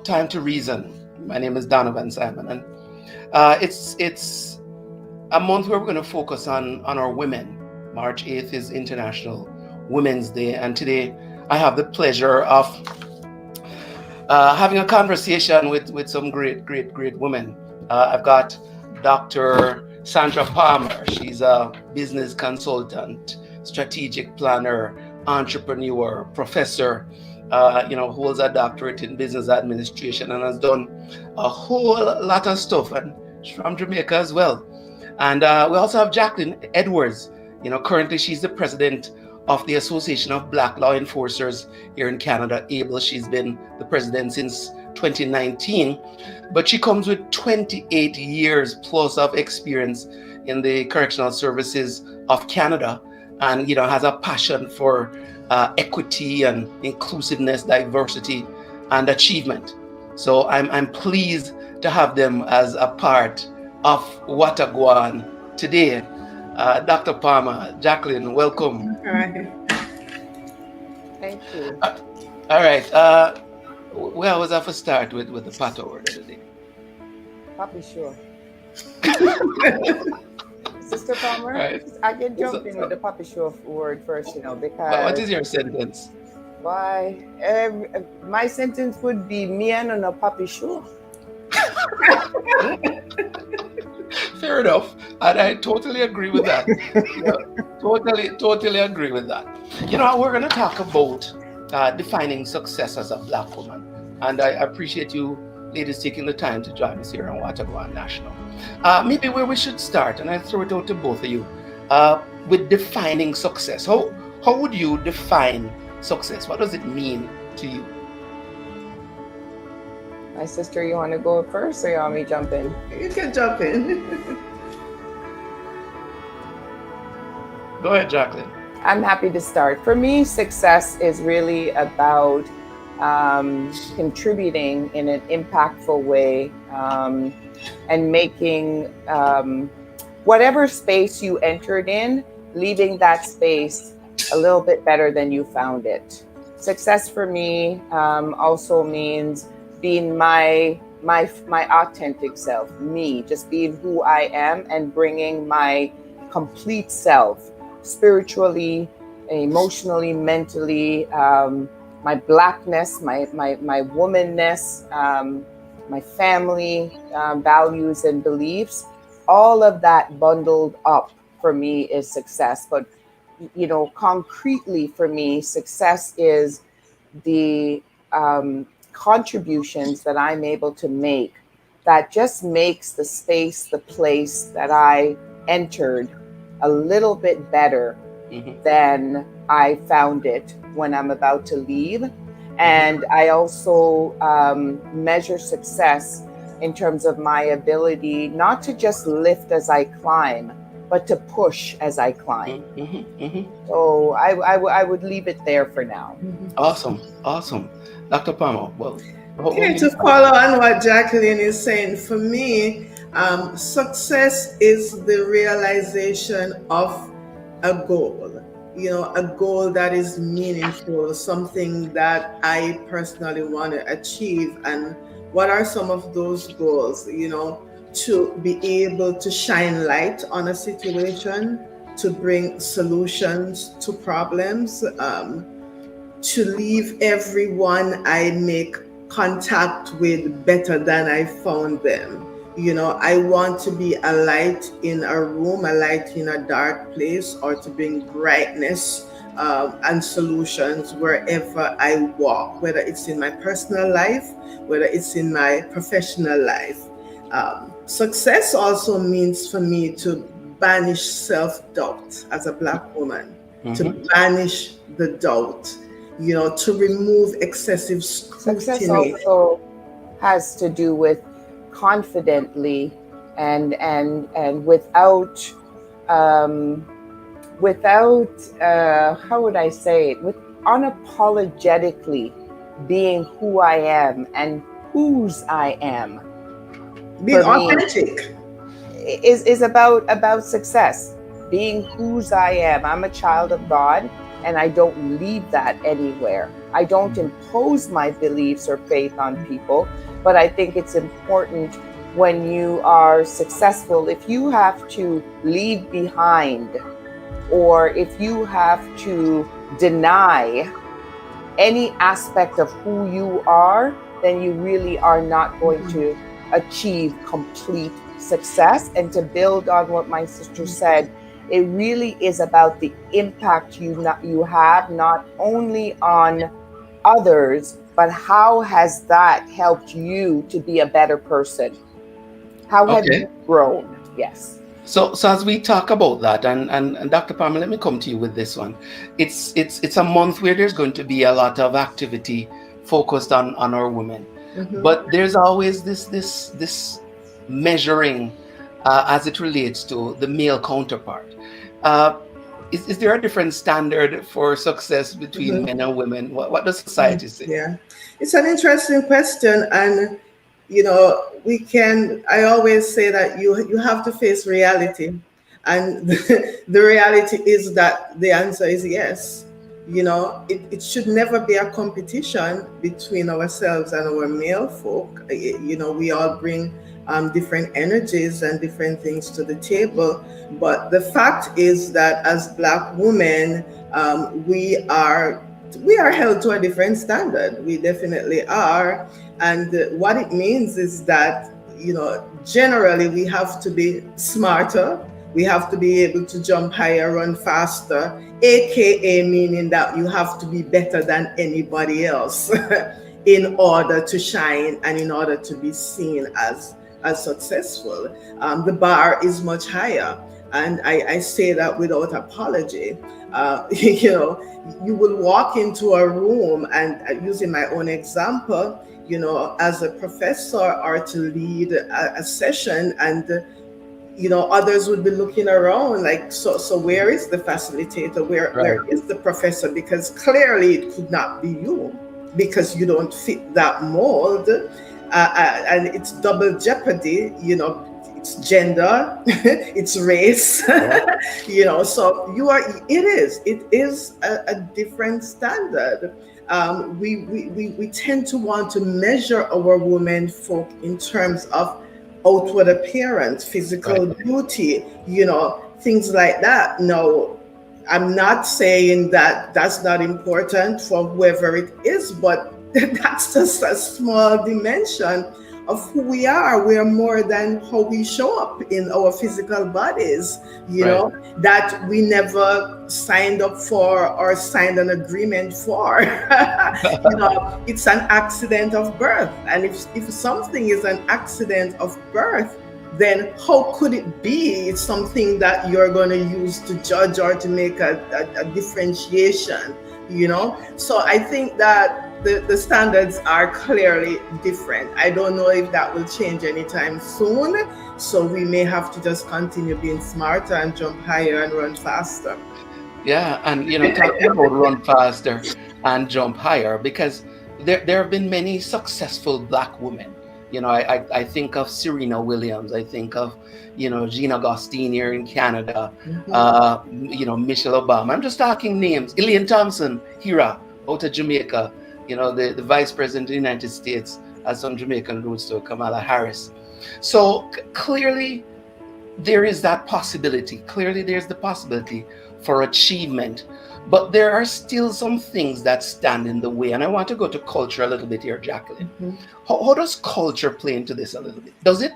Time to Reason. My name is Donnovan Simon, and it's a month where we're going to focus on our women. March 8th is International Women's Day, and today I have the pleasure of having a conversation with some great women. I've got Dr. Sandra Palmer. She's a business consultant, strategic planner, entrepreneur, professor, who holds a doctorate in business administration and has done a whole lot of stuff, and she's from Jamaica as well. And we also have Jacqueline Edwards. Currently she's the president of the Association of Black Law Enforcers here in Canada, ABLE. She's been the president since 2019, but she comes with 28 years plus of experience in the correctional services of Canada, and has a passion for equity and inclusiveness, diversity, and achievement. So I'm pleased to have them as a part of What-a-Gwaan today. Dr. Palmer, Jacqueline, welcome. All right. Thank you. All right. Where was I for start with the pato word of the day? Probably sure. Sister Palmer, Right. I can jump in with the Puppy Show word first, because What is your sentence? why my sentence would be me and on a Puppy Show. Fair enough, and I totally agree with that. Totally agree with that. We're going to talk about defining success as a Black woman, and I appreciate you ladies taking the time to join us here on What-a-Gwaan National. Maybe where we should start, and I throw it out to both of you, with defining success. How would you define success? What does it mean to you? My sister, you want to go first, or you want me to jump in? You can jump in. Go ahead, Jacqueline. I'm happy to start. For me, success is really about contributing in an impactful way, and making whatever space you entered in, leaving that space a little bit better than you found it. Success for me also means being my authentic self, me, just being who I am and bringing my complete self, spiritually, emotionally, mentally, my Blackness, my womanness, my family values and beliefs, all of that bundled up for me is success. But concretely for me, success is the contributions that I'm able to make that just makes the space, the place that I entered a little bit better than I found it when I'm about to leave. And I also measure success in terms of my ability not to just lift as I climb, but to push as I climb. So I would leave it there for now. Awesome. Dr. Palmer, To follow on what Jacqueline is saying, for me, success is the realization of a goal. A goal that is meaningful, something that I personally want to achieve. And what are some of those goals? To be able to shine light on a situation, to bring solutions to problems, to leave everyone I make contact with better than I found them. I want to be a light in a room, a light in a dark place, or to bring brightness and solutions wherever I walk, whether it's in my personal life, whether it's in my professional life. Success also means for me to banish self-doubt as a Black woman, to banish the doubt, to remove excessive scrutiny. Success also has to do with confidently and without how would I say it, with unapologetically being who I am and whose I am. Being authentic is about success, being whose I am. I'm a child of God. and I don't leave that anywhere. I don't impose my beliefs or faith on people, but I think it's important when you are successful, if you have to leave behind or if you have to deny any aspect of who you are, then you really are not going to achieve complete success. And to build on what my sister said, it really is about the impact you have not only on others, but how has that helped you to be a better person? How have you grown? Yes. So as we talk about that, and Dr. Palmer, let me come to you with this one. It's a month where there's going to be a lot of activity focused on our women, but there's always this measuring as it relates to the male counterpart. Is there a different standard for success between men and women? What does society say? Yeah, it's an interesting question, and I always say that you have to face reality, and the reality is that the answer is yes. It should never be a competition between ourselves and our male folk. We all bring different energies and different things to the table, but the fact is that as Black women, we are held to a different standard. We definitely are. And what it means is that, generally we have to be smarter. We have to be able to jump higher, run faster, AKA meaning that you have to be better than anybody else in order to shine and in order to be seen as successful. The bar is much higher. And I say that without apology. You will walk into a room, and using my own example, as a professor or to lead a session, and others would be looking around like, so where is the facilitator? Where is the professor? Because clearly it could not be you, because you don't fit that mold. And it's double jeopardy, it's gender, it's race, so it is a different standard. We tend to want to measure our women folk in terms of outward appearance, physical beauty, things like that. No, I'm not saying that that's not important for whoever it is, but that's just a small dimension of who we are. We are more than how we show up in our physical bodies, that we never signed up for or signed an agreement for. It's an accident of birth. And if something is an accident of birth, then how could it be something that you're going to use to judge or to make a differentiation, So I think that the standards are clearly different. I don't know if that will change anytime soon. So we may have to just continue being smarter and jump higher and run faster. Yeah, and talking about run faster and jump higher, because there have been many successful Black women. I think of Serena Williams. I think of, Gina Gostine here in Canada, Michelle Obama. I'm just talking names. Elaine Thompson, Hira, out of Jamaica. The vice president of the United States has some Jamaican roots to Kamala Harris. So clearly there is that possibility. Clearly there's the possibility for achievement. But there are still some things that stand in the way. And I want to go to culture a little bit here, Jacqueline. How does culture play into this a little bit? Does it?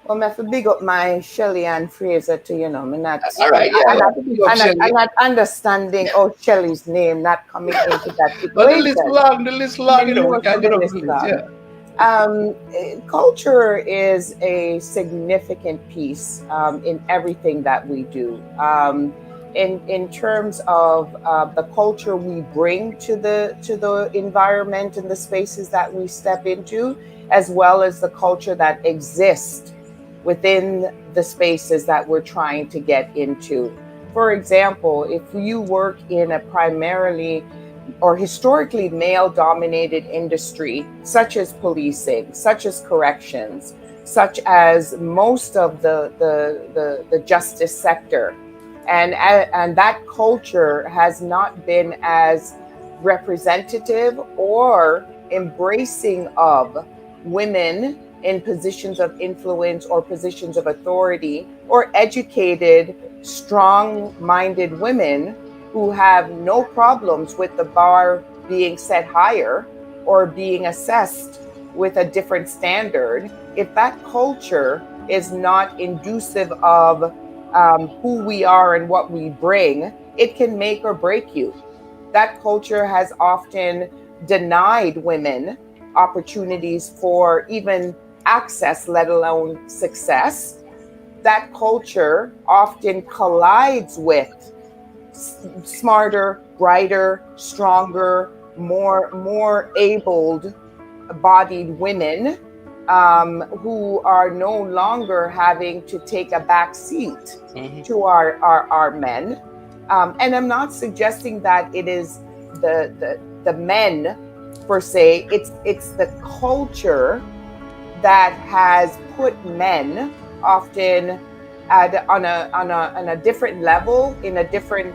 Well, I have to big up my Shelley Ann Fraser to, me not. All right, yeah. I'm not understanding Shelley's name not coming into that equation. But the list long, we can't get over this, yeah. Culture is a significant piece in everything that we do. In terms of the culture we bring to the environment and the spaces that we step into, as well as the culture that exists within the spaces that we're trying to get into. For example, if you work in a primarily or historically male-dominated industry, such as policing, such as corrections, such as most of the justice sector, and that culture has not been as representative or embracing of women in positions of influence or positions of authority, or educated, strong-minded women who have no problems with the bar being set higher or being assessed with a different standard. If that culture is not inducive of who we are and what we bring, it can make or break you. That culture has often denied women opportunities for even access, let alone success. That culture often collides with smarter, brighter, stronger, more able-bodied women who are no longer having to take a back seat to our men. And I'm not suggesting that it is the men per se. It's the culture that has put men often on a different level, in a different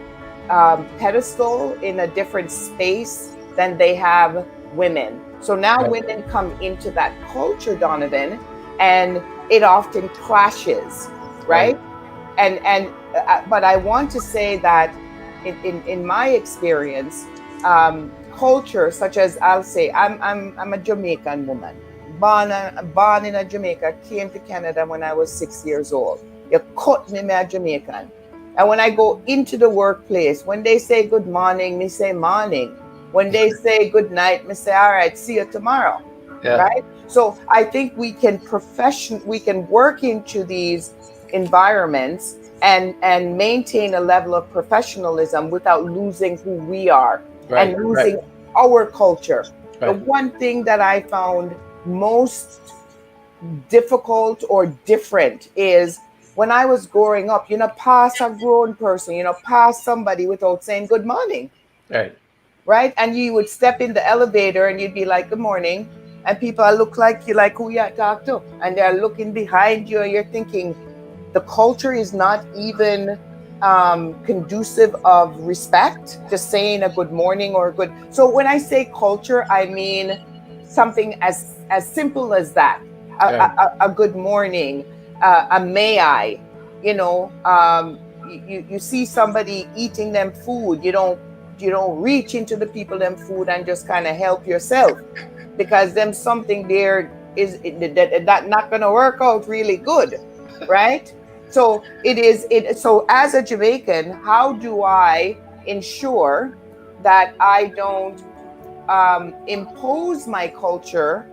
pedestal, in a different space than they have women. So now women come into that culture, Donnovan, and it often clashes, right? And but I want to say that in my experience, culture such as, I'll say, I'm a Jamaican woman, born in a Jamaica, came to Canada when I was 6 years old. You cut me a Jamaican. And when I go into the workplace, when they say good morning, me say morning. When they say good night, me say, all right, see you tomorrow. Right? So I think we can work into these environments and maintain a level of professionalism without losing who we are and losing our culture. The one thing that I found most difficult or different is when I was growing up, pass a grown person, pass somebody without saying good morning. Right? And you would step in the elevator and you'd be like, good morning. And people look like you, like who you talk to. And they're looking behind you and you're thinking the culture is not even conducive of respect, just saying a good morning or a good. So when I say culture, I mean something as simple as that. A good morning, a may I, you see somebody eating them food, you don't reach into the people them food and just kind of help yourself, because them something there is that not going to work out really good, right? So so as a Jamaican, how do I ensure that I don't impose my culture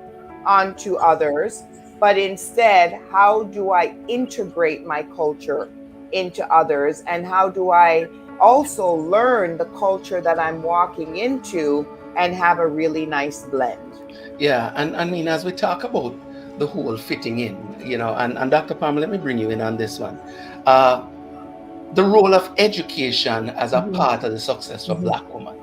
onto others, but instead, how do I integrate my culture into others, and how do I also learn the culture that I'm walking into and have a really nice blend? Yeah, and I mean, as we talk about the whole fitting in, and Dr. Palmer, let me bring you in on this one. The role of education as a part of the success of Black women.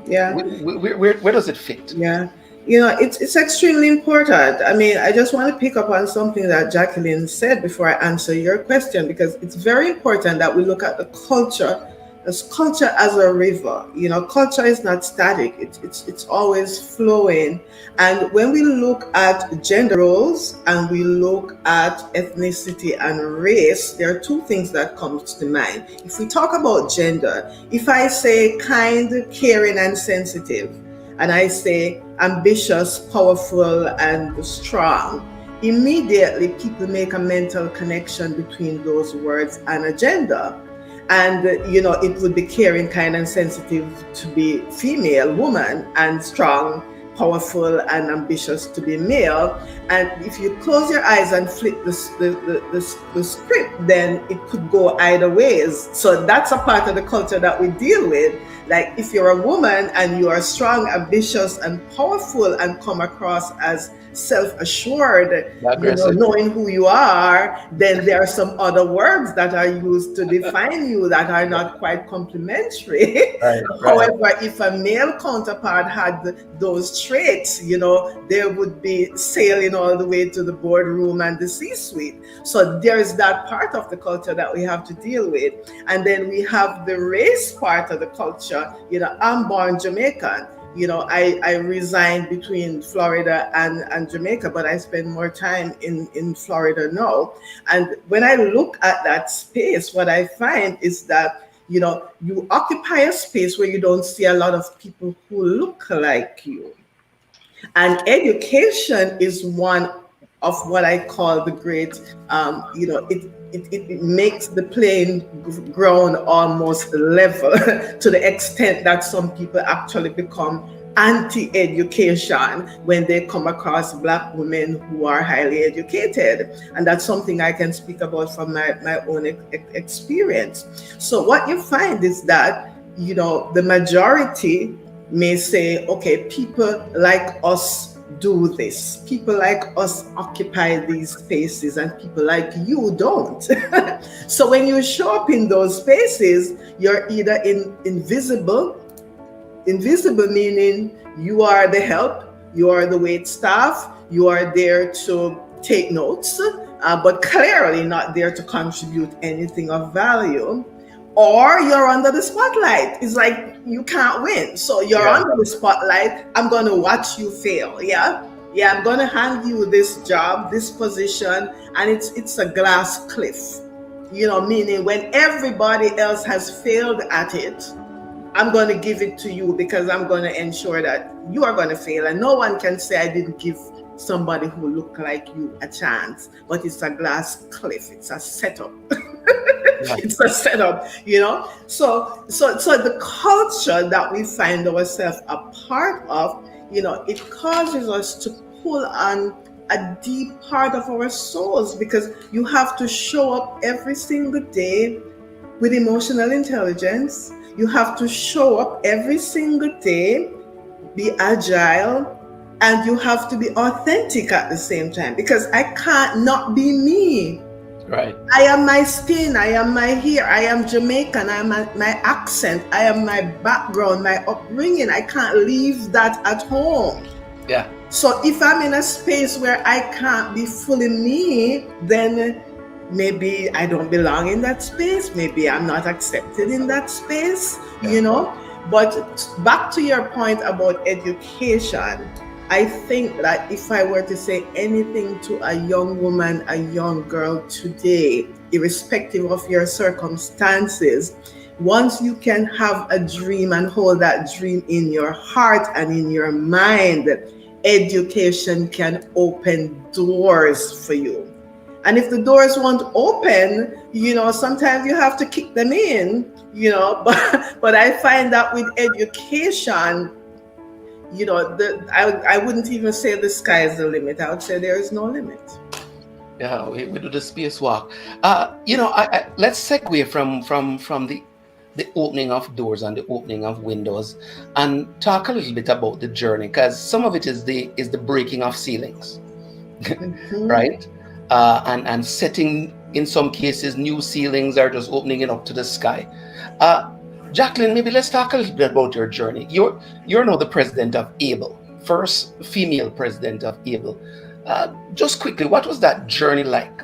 Yeah. Where does it fit? Yeah. It's extremely important. I mean, I just want to pick up on something that Jacqueline said before I answer your question, because it's very important that we look at the culture as a river. Culture is not static. It's always flowing. And when we look at gender roles and we look at ethnicity and race, there are two things that come to mind. If we talk about gender, if I say kind, caring, and sensitive, and I say ambitious, powerful, and strong, immediately people make a mental connection between those words and a gender. And, it would be caring, kind, and sensitive to be female, woman, and strong, powerful, and ambitious to be male. And if you close your eyes and flip the script, then it could go either ways. So that's a part of the culture that we deal with. Like if you're a woman and you are strong, ambitious, and powerful and come across as self-assured, Aggressive. knowing who you are, then there are some other words that are used to define you that are not quite complimentary. Right, right. However, if a male counterpart had those traits, they would be sailing all the way to the boardroom and the C-suite. So there's that part of the culture that we have to deal with. And then we have the race part of the culture. I'm born Jamaican. I resigned between Florida and Jamaica, but I spend more time in Florida now. And when I look at that space, what I find is that, you occupy a space where you don't see a lot of people who look like you. And education is one of what I call the great, it makes the playing ground almost level to the extent that some people actually become anti-education when they come across Black women who are highly educated. And that's something I can speak about from my own experience. So what you find is that, the majority may say, okay, people like us do this. People like us occupy these spaces and people like you don't. So when you show up in those spaces, you're either invisible meaning you are the help, you are the wait staff, you are there to take notes, but clearly not there to contribute anything of value. Or you're under the spotlight. It's like you can't win. So you're under the spotlight. I'm going to watch you fail. Yeah, I'm going to hand you this job, this position, and it's a glass cliff. Meaning when everybody else has failed at it, I'm going to give it to you because I'm going to ensure that you are going to fail. And no one can say I didn't give somebody who looked like you a chance. But it's a glass cliff. It's a setup. It's a setup, So the culture that we find ourselves a part of, it causes us to pull on a deep part of our souls because you have to show up every single day with emotional intelligence. You have to show up every single day, be agile, and you have to be authentic at the same time because I can't not be me. Right. I am my skin, I am my hair, I am Jamaican, I am my accent, I am my background, my upbringing. I can't leave that at home. Yeah. So if I'm in a space where I can't be fully me, then maybe I don't belong in that space. Maybe I'm not accepted in that space, But back to your point about education, I think that if I were to say anything to a young woman, a young girl today, irrespective of your circumstances, once you can have a dream and hold that dream in your heart and in your mind, education can open doors for you. And if the doors won't open, sometimes you have to kick them in, but I find that with education, I wouldn't even say the sky is the limit. I would say there is no limit. Yeah, we do the spacewalk. Let's segue from the opening of doors and the opening of windows and talk a little bit about the journey, because some of it is the breaking of ceilings, right? And setting, in some cases, new ceilings are just opening it up to the sky. Jacqueline, maybe let's talk a little bit about your journey. You're now the president of ABLE, first female president of ABLE. Just quickly, what was that journey like?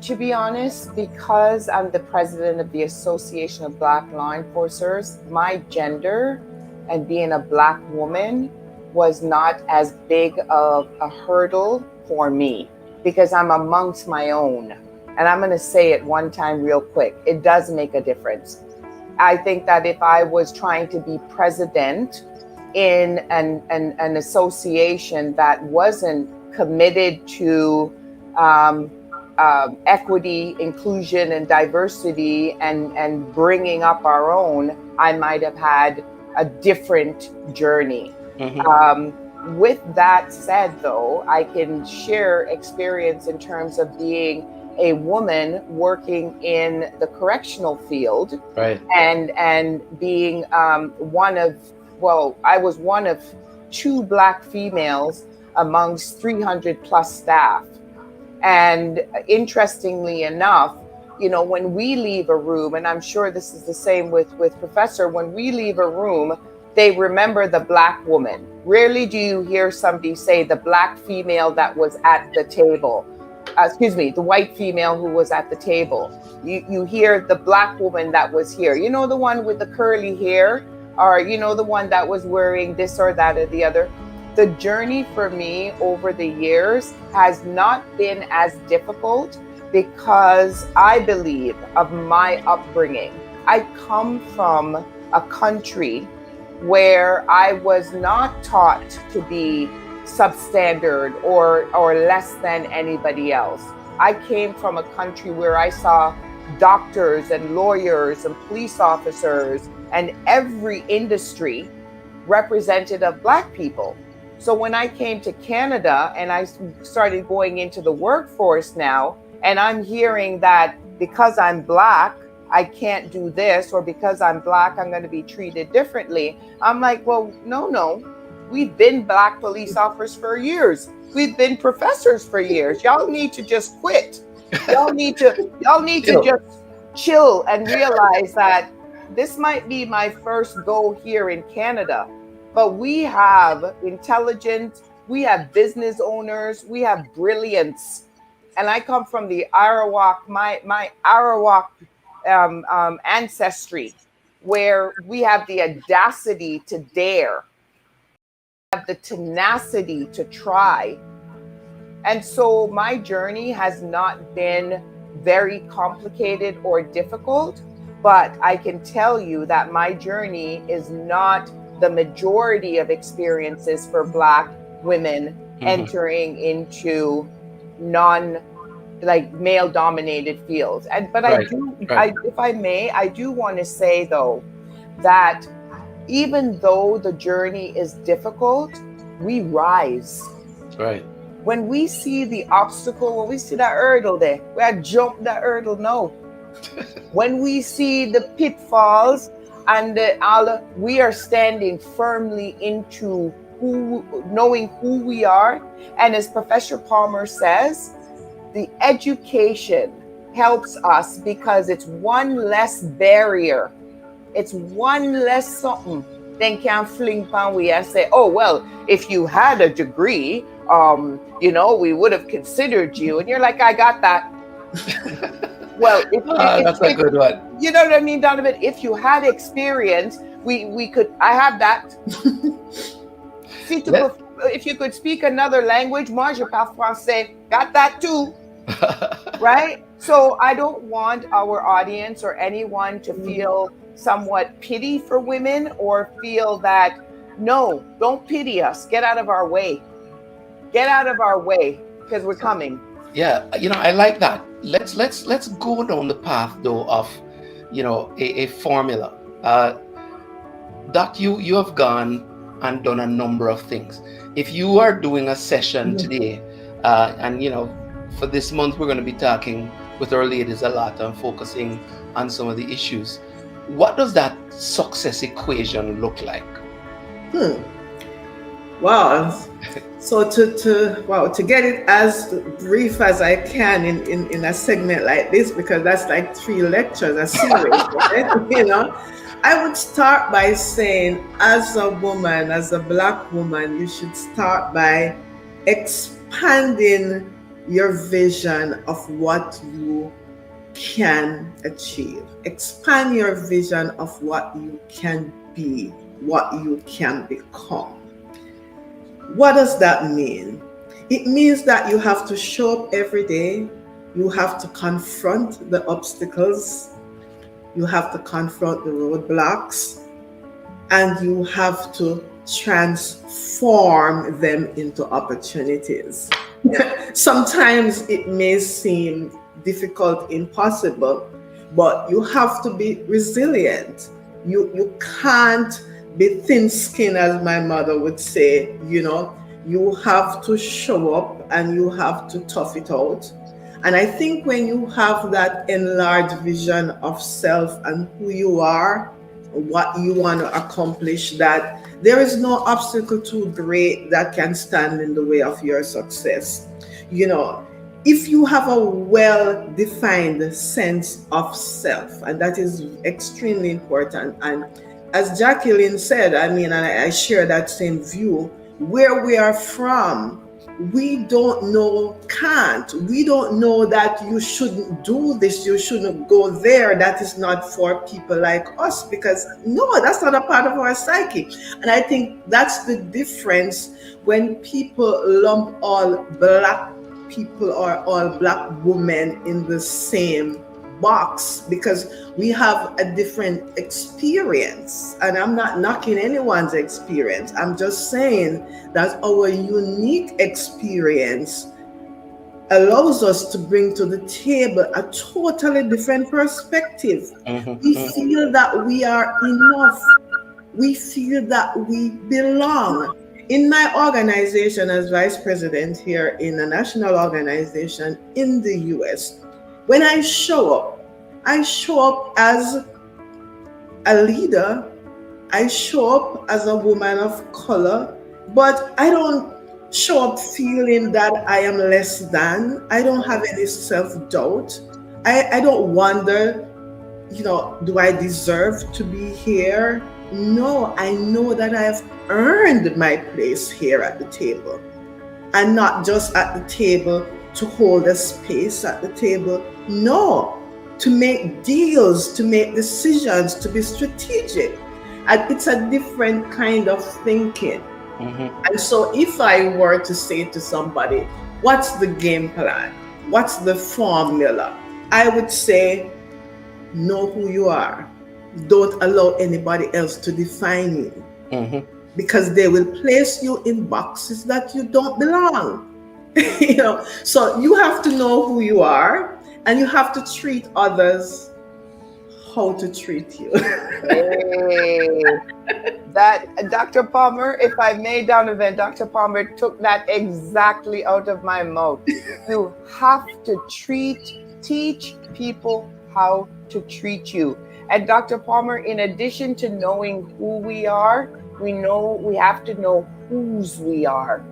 To be honest, because I'm the president of the Association of Black Law Enforcers, my gender and being a Black woman was not as big of a hurdle for me because I'm amongst my own. And I'm going to say it one time real quick. It does make a difference. I think that if I was trying to be president in an association that wasn't committed to equity, inclusion, and diversity and bringing up our own, I might have had a different journey. Mm-hmm. With that said, though, I can share experience in terms of being a woman working in the correctional field, right, and being I was one of two Black females amongst 300 plus staff. And interestingly enough, you know, when we leave a room, and I'm sure this is the same with Professor, when we leave a room, they remember the Black woman. Rarely do you hear somebody say the Black female that was at the table. The white female who was at the table. You hear the Black woman that was here. You know, the one with the curly hair, or, you know, the one that was wearing this or that or the other. The journey for me over the years has not been as difficult because I believe of my upbringing. I come from a country where I was not taught to be substandard or less than anybody else. I came from a country where I saw doctors and lawyers and police officers and every industry represented of Black people. So when I came to Canada and I started going into the workforce now, and I'm hearing that because I'm Black, I can't do this, or because I'm Black, I'm going to be treated differently. I'm like, well, no. We've been Black police officers for years. We've been professors for years. Y'all need to just quit. Y'all need to just chill and realize that this might be my first go here in Canada. But we have intelligence, we have business owners, we have brilliance. And I come from the Arawak, my Arawak ancestry, where we have the audacity to dare, have the tenacity to try. And so my journey has not been very complicated or difficult, but I can tell you that my journey is not the majority of experiences for Black women entering into male dominated fields. But right. If I may, I do want to say though, that even though the journey is difficult, we rise. Right. When we see the obstacle, when we see that hurdle there, we have jumped that hurdle now. When we see the pitfalls and we are standing firmly into knowing who we are. And as Professor Palmer says, the education helps us because it's one less barrier. It's one less something then can fling pan we and say, oh, well, if you had a degree, we would have considered you. And you're like, I got that. Well, that's a good one. You know what I mean, Donnovan? If you had experience, we could. I have that. If you could speak another language, moi je parle français. Got that too, right? So I don't want our audience or anyone to feel somewhat pity for women or feel that no, don't pity us. Get out of our way. Get out of our way because we're coming. Yeah, I like that. Let's go down the path though of, a formula. Doc, you have gone and done a number of things. If you are doing a session today, and for this month we're going to be talking with our ladies a lot and focusing on some of the issues. What does that success equation look like? Wow. So to get it as brief as I can in a segment like this, because that's like 3 lectures, a series, right? I would start by saying, as a woman, as a Black woman, you should start by expanding your vision of what you can achieve. Expand your vision of what you can be, what you can become. What does that mean? It means that you have to show up every day. You have to confront the obstacles. You have to confront the roadblocks. And you have to transform them into opportunities. Sometimes it may seem difficult, impossible, but you have to be resilient. You can't be thin-skinned, as my mother would say. You have to show up and you have to tough it out. And I think when you have that enlarged vision of self and who you are, what you want to accomplish, that there is no obstacle too great that can stand in the way of your success. You know, if you have a well-defined sense of self, and that is extremely important. And as Jacqueline said, I mean, and I share that same view, where we are from, we don't know can't. We don't know that you shouldn't do this, you shouldn't go there. That is not for people like us, because no, that's not a part of our psyche. And I think that's the difference when people lump all black people or all black women in the same box, because we have a different experience. And I'm not knocking anyone's experience. I'm just saying that our unique experience allows us to bring to the table a totally different perspective. We feel that we are enough. We feel that we belong. In my organization as vice president here in a national organization in the US, when I show up as a leader, I show up as a woman of color, but I don't show up feeling that I am less than. I don't have any self-doubt. I don't wonder, do I deserve to be here? No, I know that I have earned my place here at the table, and not just at the table to hold a space at the table. No, to make deals, to make decisions, to be strategic. And it's a different kind of thinking. And so if I were to say to somebody, what's the game plan? What's the formula? I would say, know who you are. Don't allow anybody else to define you, because they will place you in boxes that you don't belong. So you have to know who you are, and you have to treat others how to treat you. Hey, that Dr. Palmer, if I may, Donnovan, Dr. Palmer took that exactly out of my mouth. You have to teach people how to treat you. And Dr. Palmer, in addition to knowing who we are, we have to know whose we are.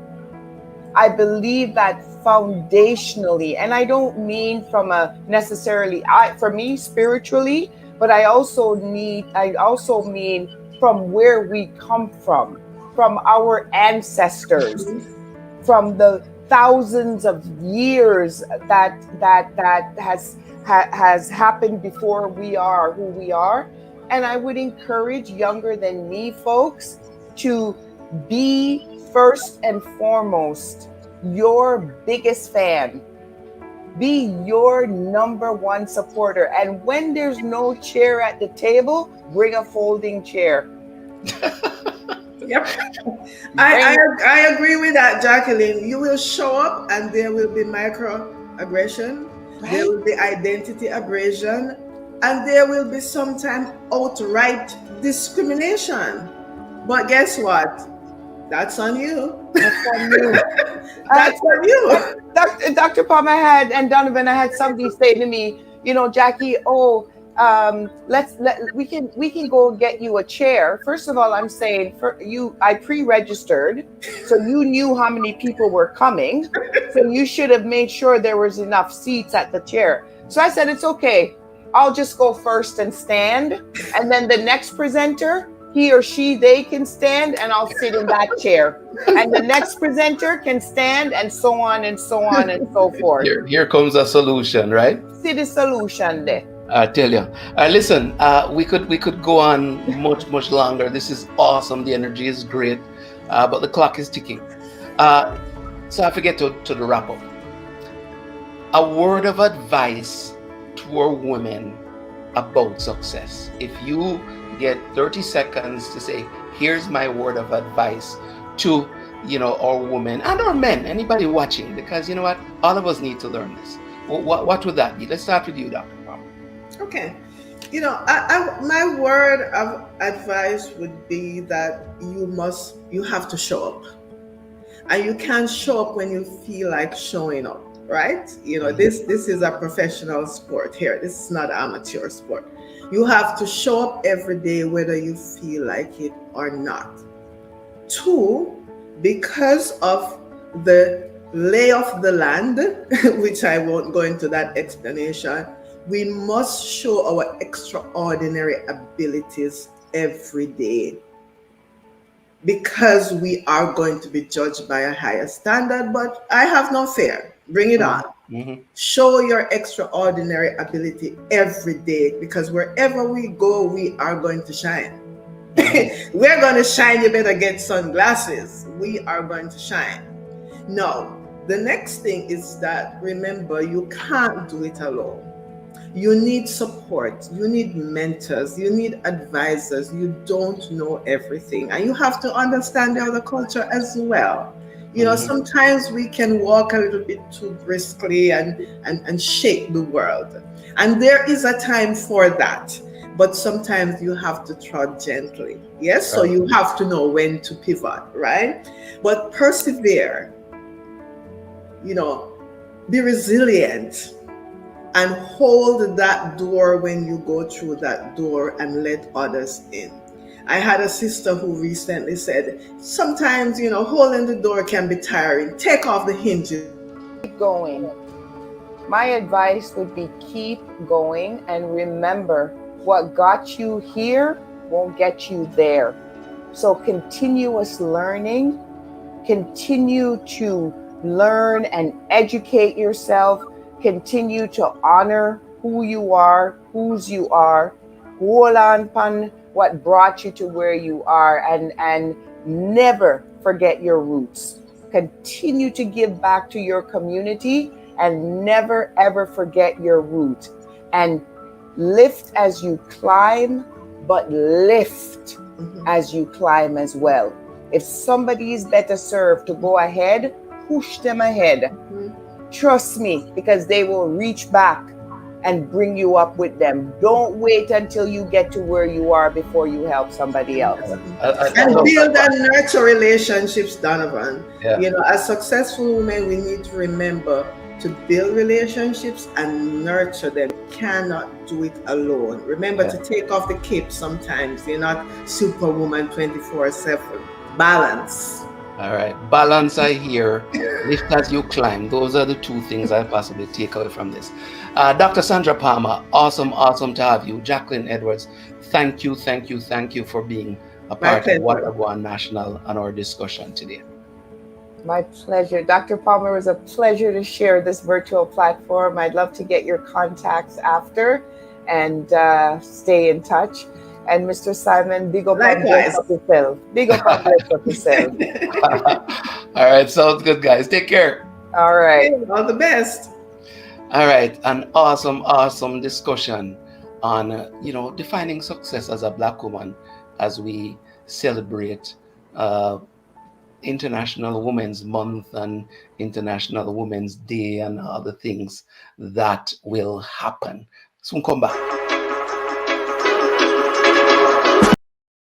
I believe that foundationally, and I don't mean from a necessarily, for me spiritually, but I also mean from where we come from our ancestors, from the thousands of years that has happened before we are who we are. And I would encourage younger than me folks to be first and foremost your biggest fan. Be your number one supporter. And when there's no chair at the table, bring a folding chair. Yep. I agree with that, Jacqueline. You will show up and there will be microaggression, there will be identity abrasion, and there will be sometimes outright discrimination. But guess what? That's on you. That's on you. That's on you. Dr. Palmer and Donnovan, I had somebody say to me, Jackie, we can go get you a chair. First of all, I'm saying I pre-registered, so you knew how many people were coming, so you should have made sure there was enough seats at the chair. So I said, it's okay. I'll just go first and stand, and then the next presenter, he or she, they can stand, and I'll sit in that chair. And the next presenter can stand, and so on and so on and so forth. Here comes a solution, right? See the solution there. I tell you. Listen, we could go on much longer. This is awesome. The energy is great, but the clock is ticking. So I forget to the wrap up. A word of advice to our women about success. If you get 30 seconds to say, here's my word of advice to, our women and our men, anybody watching, because you know what? All of us need to learn this. What would that be? Let's start with you, Dr. Palmer. Okay. My word of advice would be that you have to show up. And you can't show up when you feel like showing up. right? This is a professional sport here. This is not amateur sport. You have to show up every day whether you feel like it or not. Two, because of the lay of the land, which I won't go into that explanation, we must show our extraordinary abilities every day, because we are going to be judged by a higher standard. But I have no fear. Bring it on. Show your extraordinary ability every day, because wherever we go, we are going to shine. We're going to shine. You better get sunglasses. We are going to shine. Now, the next thing is that, remember, you can't do it alone. You need support. You need mentors. You need advisors. You don't know everything. And you have to understand the other culture as well. Sometimes we can walk a little bit too briskly and shake the world. And there is a time for that. But sometimes you have to trod gently. Yes, so you have to know when to pivot, right? But persevere, be resilient, and hold that door when you go through that door and let others in. I had a sister who recently said, sometimes, holding the door can be tiring. Take off the hinges. Keep going. My advice would be keep going, and remember, what got you here won't get you there. So continuous learning, continue to learn and educate yourself, continue to honor who you are, whose you are, hold on upon what brought you to where you are, and never forget your roots. Continue to give back to your community and never ever forget your root. And lift as you climb, but lift as you climb as well. If somebody is better served to go ahead, push them ahead. Trust me, because they will reach back and bring you up with them. Don't wait until you get to where you are before you help somebody else. And build and nurture relationships, Donnovan. As successful women, we need to remember to build relationships and nurture them. You cannot do it alone. Remember to take off the cape sometimes. You're not superwoman 24/7. Balance. All right. Balance, I hear. Lift as you climb. Those are the two things I possibly take away from this. Dr. Sandra Palmer, awesome to have you. Jacqueline Edwards, thank you for being a part of What-a-Gwaan National on our discussion today. My pleasure. Dr. Palmer, it was a pleasure to share this virtual platform. I'd love to get your contacts after and stay in touch. And Mr. Simon, big up on yourself. Big up on yourself. All right, sounds good, guys. Take care. All right. All the best. All right, an awesome discussion on defining success as a Black woman as we celebrate International Women's Month and International Women's Day and other things that will happen. Soon come back.